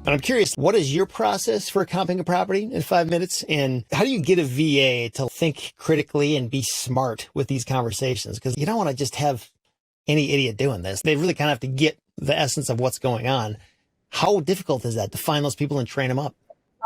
And I'm curious, what is your process for comping a property in 5 minutes? And how do you get a VA to think critically and be smart with these conversations? Because you don't want to just have any idiot doing this. They really kind of have to get the essence of what's going on. How difficult is that to find those people and train them up?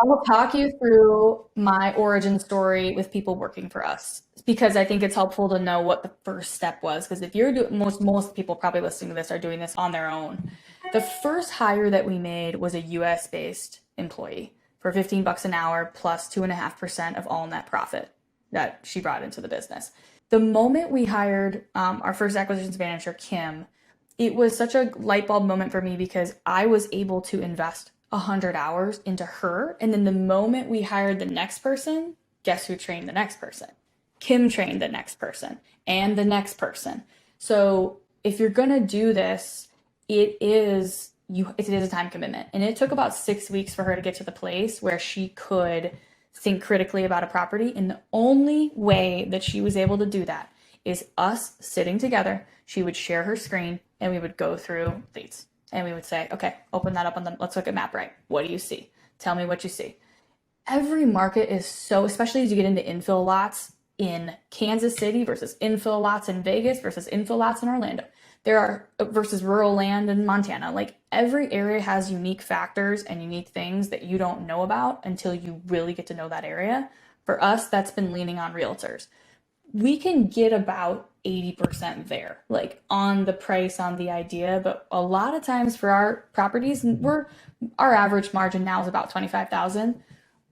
I will talk you through my origin story with people working for us because I think it's helpful to know what the first step was. Because if you're doing, most people probably listening to this are doing this on their own. The first hire that we made was a US based employee for $15 an hour plus 2.5% of all net profit that she brought into the business. The moment we hired our first acquisitions manager, Kim, it was such a light bulb moment for me because I was able to invest 100 hours into her. And then the moment we hired the next person, guess who trained the next person? Kim trained the next person and the next person. So if you're going to do this, it is a time commitment. And it took about 6 weeks for her to get to the place where she could think critically about a property. And the only way that she was able to do that is us sitting together. She would share her screen and we would go through leads. And we would say, okay, open that up let's look at MapRight. What do you see? Tell me what you see. Every market is so, especially as you get into infill lots in Kansas City versus infill lots in Vegas versus infill lots in Orlando. There are versus rural land in Montana. Like every area has unique factors and unique things that you don't know about until you really get to know that area. For us, that's been leaning on realtors. We can get about 80% there, like on the price, on the idea. But a lot of times for our properties, our average margin now is about 25,000.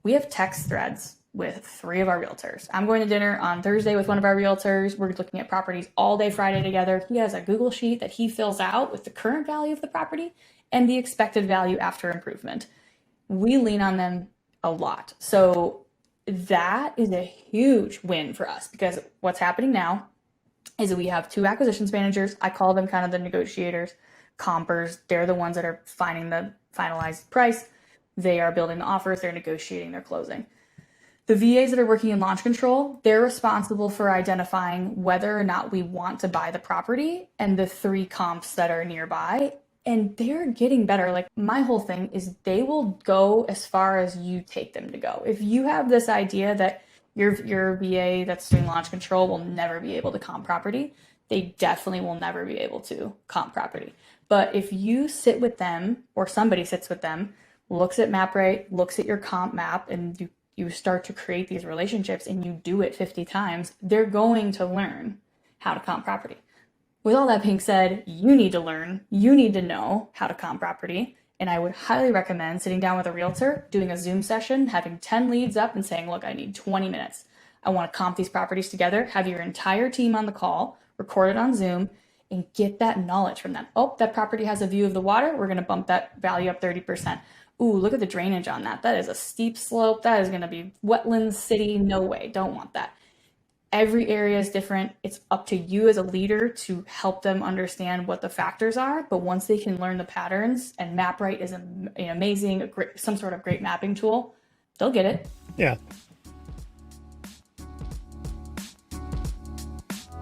We have text threads with 3 of our realtors. I'm going to dinner on Thursday with one of our realtors. We're looking at properties all day Friday together. He has a Google sheet that he fills out with the current value of the property and the expected value after improvement. We lean on them a lot. So that is a huge win for us because what's happening now is that we have 2 acquisitions managers. I call them kind of the negotiators, compers. They're the ones that are finding the finalized price. They are building the offers. They're negotiating, they're closing. The VAs that are working in launch control, they're responsible for identifying whether or not we want to buy the property and the 3 comps that are nearby. And they're getting better. Like my whole thing is they will go as far as you take them to go. If you have this idea that your VA that's doing launch control will never be able to comp property, they definitely will never be able to comp property. But if you sit with them or somebody sits with them, looks at MapRight, looks at your comp map, and you start to create these relationships and you do it 50 times, they're going to learn how to comp property. With all that being said, you need to learn, you need to know how to comp property. And I would highly recommend sitting down with a realtor, doing a Zoom session, having 10 leads up and saying, look, I need 20 minutes. I want to comp these properties together, have your entire team on the call, record it on Zoom, and get that knowledge from them. Oh, that property has a view of the water. We're going to bump that value up 30%. Ooh, look at the drainage on that. That is a steep slope. That is going to be wetlands city. No way. Don't want that. Every area is different. It's up to you as a leader to help them understand what the factors are. But once they can learn the patterns, and MapRight is an amazing, some sort of great mapping tool, they'll get it. Yeah.